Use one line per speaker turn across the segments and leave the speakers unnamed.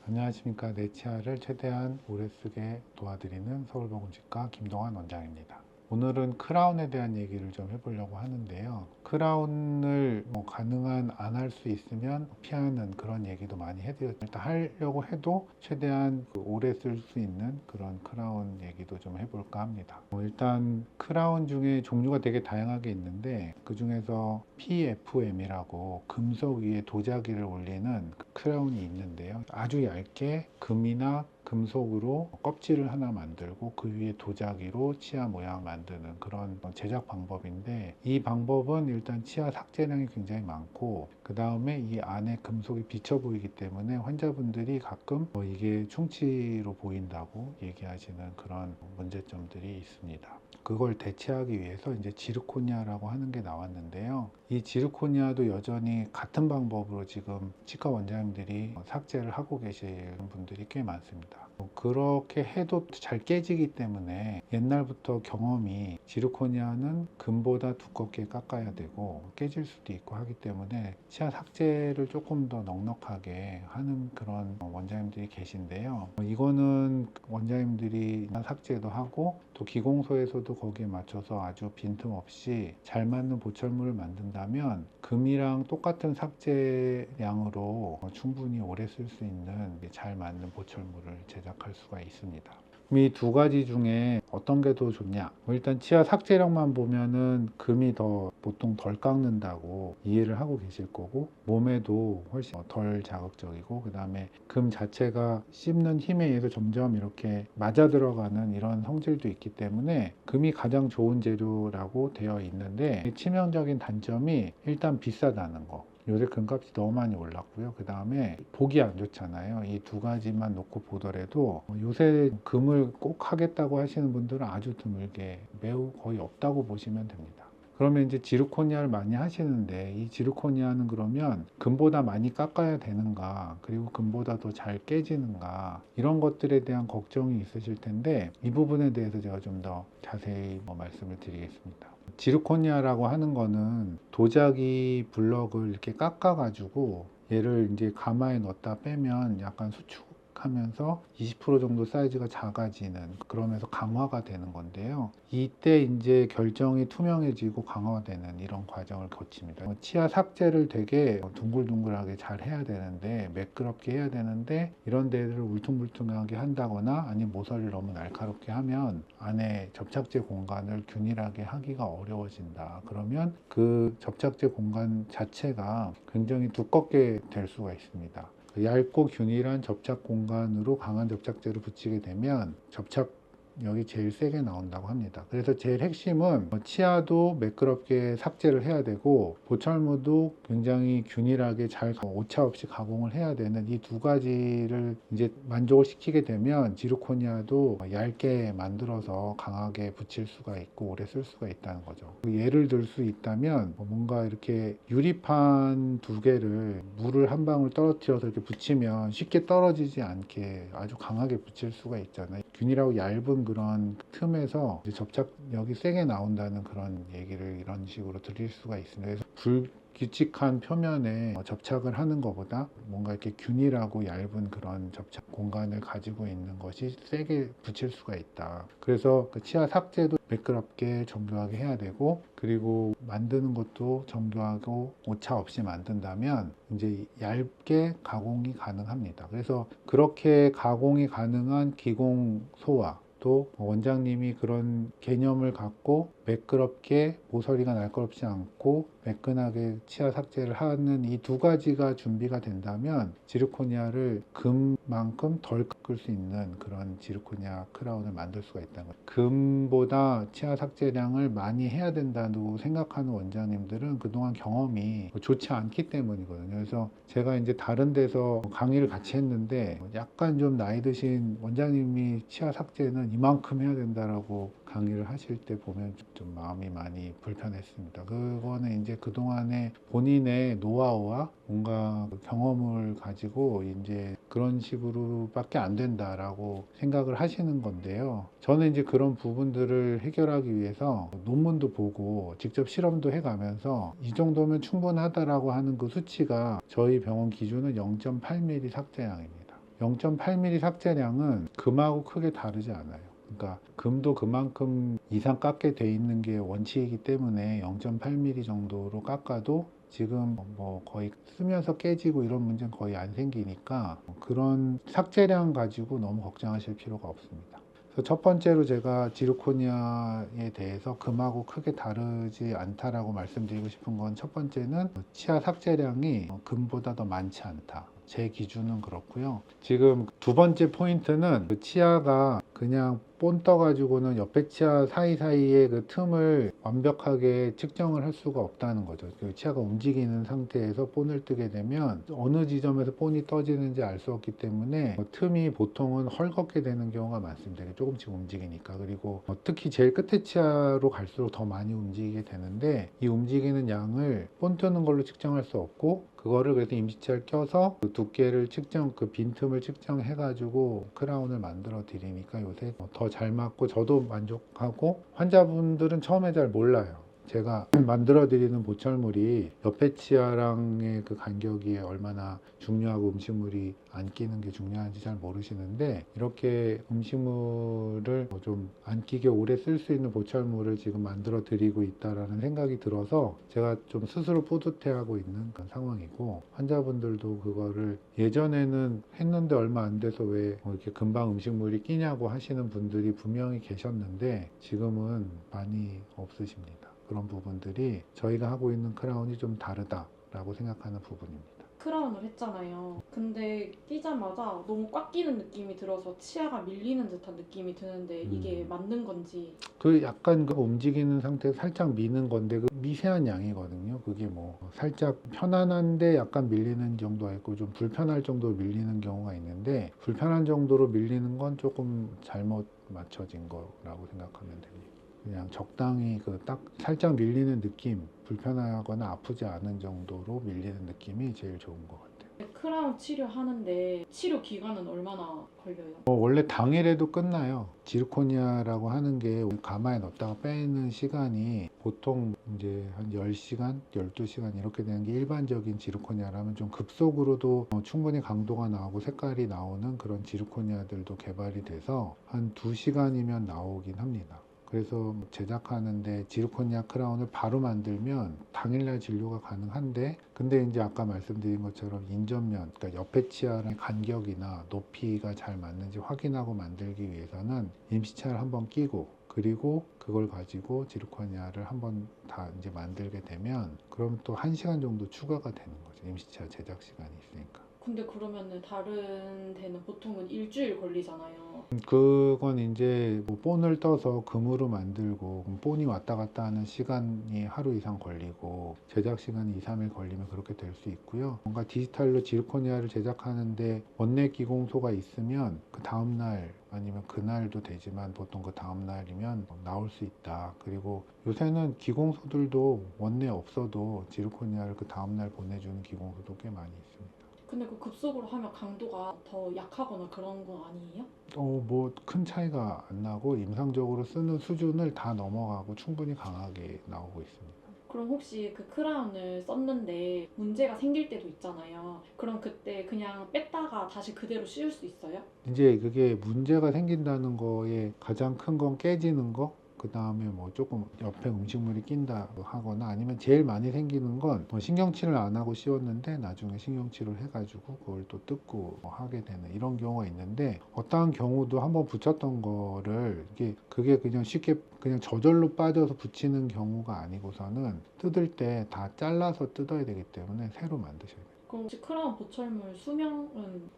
안녕하십니까. 내 치아를 최대한 오래 쓰게 도와드리는 서울보건치과 김동환 원장입니다. 오늘은 크라운에 대한 얘기를 좀 해보려고 하는데요. 크라운을 가능한 안 할 수 있으면 피하는 그런 얘기도 많이 해드렸죠. 일단 하려고 해도 최대한 오래 쓸 수 있는 그런 크라운 얘기도 좀 해볼까 합니다. 일단 크라운 중에 종류가 되게 다양하게 있는데 그 중에서 PFM이라고 금속 위에 도자기를 올리는 크라운이 있는데요. 아주 얇게 금이나 금속으로 껍질을 하나 만들고 그 위에 도자기로 치아 모양 만드는 그런 제작 방법인데, 이 방법은 일단 치아 삭제량이 굉장히 많고 그 다음에 이 안에 금속이 비쳐 보이기 때문에 환자분들이 가끔 이게 충치로 보인다고 얘기하시는 그런 문제점들이 있습니다. 그걸 대체하기 위해서 이제 지르코니아라고 하는 게 나왔는데요. 이 지르코니아도 여전히 같은 방법으로 지금 치과 원장님들이 삭제를 하고 계시는 분들이 꽤 많습니다. 그렇게 해도 잘 깨지기 때문에 옛날부터 경험이 지르코니아는 금보다 두껍게 깎아야 되고 깨질 수도 있고 하기 때문에 치아 삭제를 조금 더 넉넉하게 하는 그런 원장님들이 계신데요. 이거는 원장님들이 삭제도 하고 또 기공소에서도 거기에 맞춰서 아주 빈틈없이 잘 맞는 보철물을 만든다면 금이랑 똑같은 삭제량으로 충분히 오래 쓸 수 있는 잘 맞는 보철물을 제작할 수가 있습니다. 이 두 가지 중에 어떤 게 더 좋냐? 일단 치아 삭제력만 보면은 금이 더 보통 덜 깎는다고 이해를 하고 계실 거고, 몸에도 훨씬 덜 자극적이고, 그 다음에 금 자체가 씹는 힘에 의해서 점점 이렇게 맞아 들어가는 이런 성질도 있기 때문에 금이 가장 좋은 재료라고 되어 있는데, 치명적인 단점이 일단 비싸다는 거. 요새 금값이 너무 많이 올랐고요. 그 다음에 보기 안 좋잖아요. 이 두 가지만 놓고 보더라도 요새 금을 꼭 하겠다고 하시는 분들은 아주 드물게, 매우 거의 없다고 보시면 됩니다. 그러면 이제 지르코니아를 많이 하시는데, 이 지르코니아는 그러면 금보다 많이 깎아야 되는가, 그리고 금보다 더 잘 깨지는가, 이런 것들에 대한 걱정이 있으실 텐데, 이 부분에 대해서 제가 좀 더 자세히 말씀을 드리겠습니다. 지르코니아라고 하는 거는 도자기 블럭을 이렇게 깎아 가지고 얘를 이제 가마에 넣었다 빼면 약간 수축하면서 20% 정도 사이즈가 작아지는, 그러면서 강화가 되는 건데요. 이때 이제 결정이 투명해지고 강화되는 이런 과정을 거칩니다. 치아 삭제를 되게 둥글둥글하게 잘 해야 되는데, 매끄럽게 해야 되는데, 이런 데를 울퉁불퉁하게 한다거나 아니면 모서리를 너무 날카롭게 하면 안에 접착제 공간을 균일하게 하기가 어려워진다. 그러면 그 접착제 공간 자체가 굉장히 두껍게 될 수가 있습니다. 얇고 균일한 접착 공간으로 강한 접착제를 붙이게 되면 접착력이 제일 세게 나온다고 합니다. 그래서 제일 핵심은 치아도 매끄럽게 삭제를 해야 되고 보철무도 굉장히 균일하게 잘 오차 없이 가공을 해야 되는 이 두 가지를 이제 만족을 시키게 되면 지르코니아도 얇게 만들어서 강하게 붙일 수가 있고 오래 쓸 수가 있다는 거죠. 예를 들 수 있다면 뭔가 이렇게 유리판 두 개를 물을 한 방울 떨어뜨려서 이렇게 붙이면 쉽게 떨어지지 않게 아주 강하게 붙일 수가 있잖아요. 균일하고 얇은 그런 틈에서 접착력이 세게 나온다는 그런 얘기를 이런 식으로 드릴 수가 있습니다. 그래서 불규칙한 표면에 접착을 하는 것보다 뭔가 이렇게 균일하고 얇은 그런 접착 공간을 가지고 있는 것이 세게 붙일 수가 있다. 그래서 그 치아 삭제도 매끄럽게 정교하게 해야 되고, 그리고 만드는 것도 정교하고 오차 없이 만든다면 이제 얇게 가공이 가능합니다. 그래서 그렇게 가공이 가능한 기공소와 또 원장님이 그런 개념을 갖고 매끄럽게 모서리가 날카롭지 않고 매끈하게 치아 삭제를 하는 이 두 가지가 준비가 된다면 지르코니아를 금만큼 덜 깎을 수 있는 그런 지르코니아 크라운을 만들 수가 있다는 거예요. 금보다 치아 삭제량을 많이 해야 된다고 생각하는 원장님들은 그동안 경험이 좋지 않기 때문이거든요. 그래서 제가 이제 다른 데서 강의를 같이 했는데 약간 좀 나이 드신 원장님이 치아 삭제는 이만큼 해야 된다라고 강의를 하실 때 보면 좀 마음이 많이 불편했습니다. 그거는 이제 그동안의 본인의 노하우와 뭔가 경험을 가지고 이제 그런 식으로밖에 안 된다라고 생각을 하시는 건데요. 저는 이제 그런 부분들을 해결하기 위해서 논문도 보고 직접 실험도 해가면서 이 정도면 충분하다라고 하는 그 수치가 저희 병원 기준은 0.8mm 삭제량입니다. 0.8mm 삭제량은 금하고 크게 다르지 않아요. 그러니까 금도 그만큼 이상 깎게 돼 있는 게 원칙이기 때문에 0.8mm 정도로 깎아도 지금 뭐 거의 쓰면서 깨지고 이런 문제는 거의 안 생기니까 그런 삭제량 가지고 너무 걱정하실 필요가 없습니다. 그래서 첫 번째로 제가 지르코니아에 대해서 금하고 크게 다르지 않다라고 말씀드리고 싶은 건, 첫 번째는 치아 삭제량이 금보다 더 많지 않다. 제 기준은 그렇고요. 지금 두 번째 포인트는 치아가 그냥 본 떠가지고는 옆에 치아 사이사이의 그 틈을 완벽하게 측정을 할 수가 없다는 거죠. 그 치아가 움직이는 상태에서 본을 뜨게 되면 어느 지점에서 본이 떠지는지 알 수 없기 때문에 틈이 보통은 헐겁게 되는 경우가 많습니다. 조금씩 움직이니까. 그리고 특히 제일 끝에 치아로 갈수록 더 많이 움직이게 되는데, 이 움직이는 양을 본 뜨는 걸로 측정할 수 없고, 그거를 그래서 임시치아를 껴서 그 두께를 측정, 그 빈틈을 측정해 가지고 크라운을 만들어 드리니까 요새 더 잘 맞고 저도 만족하고, 환자분들은 처음에 잘 몰라요. 제가 만들어 드리는 보철물이 옆에 치아랑의 그 간격이 얼마나 중요하고 음식물이 안 끼는 게 중요한지 잘 모르시는데, 이렇게 음식물을 좀 안 끼게 오래 쓸 수 있는 보철물을 지금 만들어 드리고 있다라는 생각이 들어서 제가 좀 스스로 뿌듯해하고 있는 그런 상황이고, 환자분들도 그거를 예전에는 했는데 얼마 안 돼서 왜 이렇게 금방 음식물이 끼냐고 하시는 분들이 분명히 계셨는데 지금은 많이 없으십니다. 그런 부분들이 저희가 하고 있는 크라운이 좀 다르다라고 생각하는 부분입니다.
크라운을 했잖아요. 근데 끼자마자 너무 꽉 끼는 느낌이 들어서 치아가 밀리는 듯한 느낌이 드는데 이게 맞는 건지.
그 약간 그 움직이는 상태에서 살짝 미는 건데 그 미세한 양이거든요. 그게 뭐 살짝 편안한데 약간 밀리는 정도가 있고, 좀 불편할 정도로 밀리는 경우가 있는데, 불편한 정도로 밀리는 건 조금 잘못 맞춰진 거라고 생각하면 됩니다. 그냥 적당히 그 딱 살짝 밀리는 느낌, 불편하거나 아프지 않은 정도로 밀리는 느낌이 제일 좋은 것 같아요.
크라운 치료하는데 치료 기간은 얼마나 걸려요?
원래 당일에도 끝나요. 지르코니아라고 하는 게 가마에 넣었다가 빼는 시간이 보통 이제 한 10시간, 12시간 이렇게 되는 게 일반적인 지르코니아라면, 좀 급속으로도 충분히 강도가 나오고 색깔이 나오는 그런 지르코니아들도 개발이 돼서 한 2시간이면 나오긴 합니다. 그래서 제작하는데 지르코니아 크라운을 바로 만들면 당일날 진료가 가능한데, 근데 이제 아까 말씀드린 것처럼 인접면, 그러니까 옆에 치아의 간격이나 높이가 잘 맞는지 확인하고 만들기 위해서는 임시치아를 한번 끼고, 그리고 그걸 가지고 지르코니아를 한번 다 이제 만들게 되면, 그럼 또 1시간 정도 추가가 되는 거죠. 임시치아 제작 시간이 있으니까.
근데 그러면은 다른 데는 보통은 일주일 걸리잖아요.
그건 이제 뭐 본을 떠서 금으로 만들고, 그럼 본이 왔다 갔다 하는 시간이 하루 이상 걸리고 제작 시간이 2, 3일 걸리면 그렇게 될 수 있고요. 뭔가 디지털로 지르코니아를 제작하는데 원내 기공소가 있으면 그 다음날 아니면 그날도 되지만 보통 그 다음날이면 나올 수 있다. 그리고 요새는 기공소들도 원내 없어도 지르코니아를 그 다음날 보내주는 기공소도 꽤 많이 있습니다.
근데 그 급속으로 하면 강도가 더 약하거나 그런 건 아니에요?
뭐 큰 차이가 안 나고 임상적으로 쓰는 수준을 다 넘어가고 충분히 강하게 나오고 있습니다.
그럼 혹시 그 크라운을 썼는데 문제가 생길 때도 있잖아요. 그럼 그때 그냥 뺐다가 다시 그대로 씌울 수 있어요?
이제 그게 문제가 생긴다는 거에 가장 큰 건 깨지는 거, 그 다음에 뭐 조금 옆에 음식물이 낀다 하거나, 아니면 제일 많이 생기는 건 신경치료를 안 하고 씌웠는데 나중에 신경치료를 해가지고 그걸 또 뜯고 하게 되는 이런 경우가 있는데, 어떠한 경우도 한번 붙였던 거를 그게 그냥 쉽게 그냥 저절로 빠져서 붙이는 경우가 아니고서는 뜯을 때 다 잘라서 뜯어야 되기 때문에 새로 만드셔야 돼요.
그럼 혹시 크라운 보철물 수명은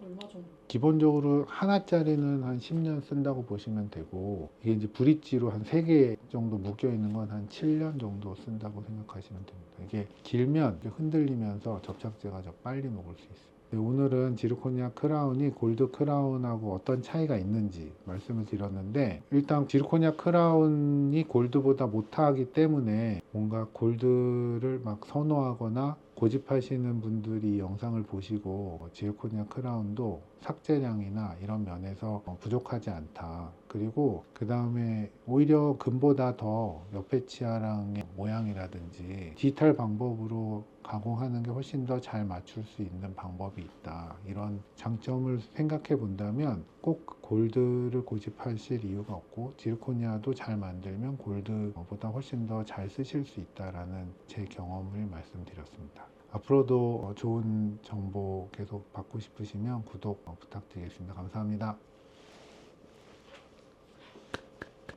얼마 정도?
기본적으로 하나짜리는 한 10년 쓴다고 보시면 되고, 이게 이제 브릿지로 한 3개 정도 묶여 있는 건 한 7년 정도 쓴다고 생각하시면 됩니다. 이게 길면 흔들리면서 접착제가 더 빨리 녹을 수 있어요. 네, 오늘은 지르코니아 크라운이 골드 크라운하고 어떤 차이가 있는지 말씀을 드렸는데, 일단 지르코니아 크라운이 골드보다 못하기 때문에 뭔가 골드를 막 선호하거나 고집하시는 분들이 이 영상을 보시고 지르코니아 크라운도 삭제량이나 이런 면에서 부족하지 않다. 그리고 그 다음에 오히려 금보다 더 옆에 치아랑 모양이라든지 디지털 방법으로 가공하는 게 훨씬 더 잘 맞출 수 있는 방법이 있다. 이런 장점을 생각해 본다면 꼭 골드를 고집하실 이유가 없고 지르코니아도 잘 만들면 골드보다 훨씬 더 잘 쓰실 수 있다라는 제 경험을 말씀드렸습니다. 앞으로도 좋은 정보 계속 받고 싶으시면 구독 부탁드리겠습니다. 감사합니다.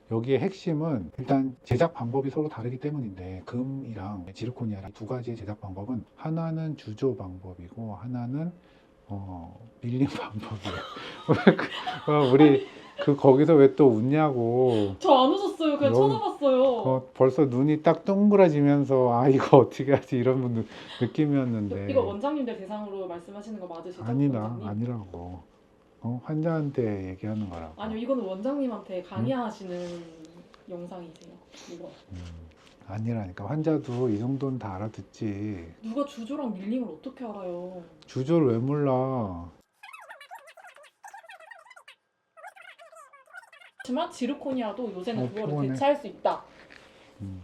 여기의 핵심은 일단 제작 방법이 서로 다르기 때문인데 금이랑 지르코니아랑 두 가지의 제작 방법은 하나는 주조 방법이고 하나는 밀림 방법이에요. 우리 거기서 왜 또 웃냐고.
저 안 웃었어요. 그냥
너무-
쳐다봤어요.
벌써 눈이 딱 동그라지면서 이거 어떻게 하지 이런 느낌이었는데
이거 원장님들 대상으로 말씀하시는 거 맞으시죠? 원장님?
아니라고. 환자한테 얘기하는 거라고.
아니요, 이거는 원장님한테 강의하시는 영상이세요. 이거.
아니라니까. 환자도 이 정도는 다 알아듣지.
누가 주조랑 밀림을 어떻게 알아요?
주조를 왜 몰라.
하지만 지르코니아도 요새는
어,
그거를
피곤해.
대체할 수 있다.
음.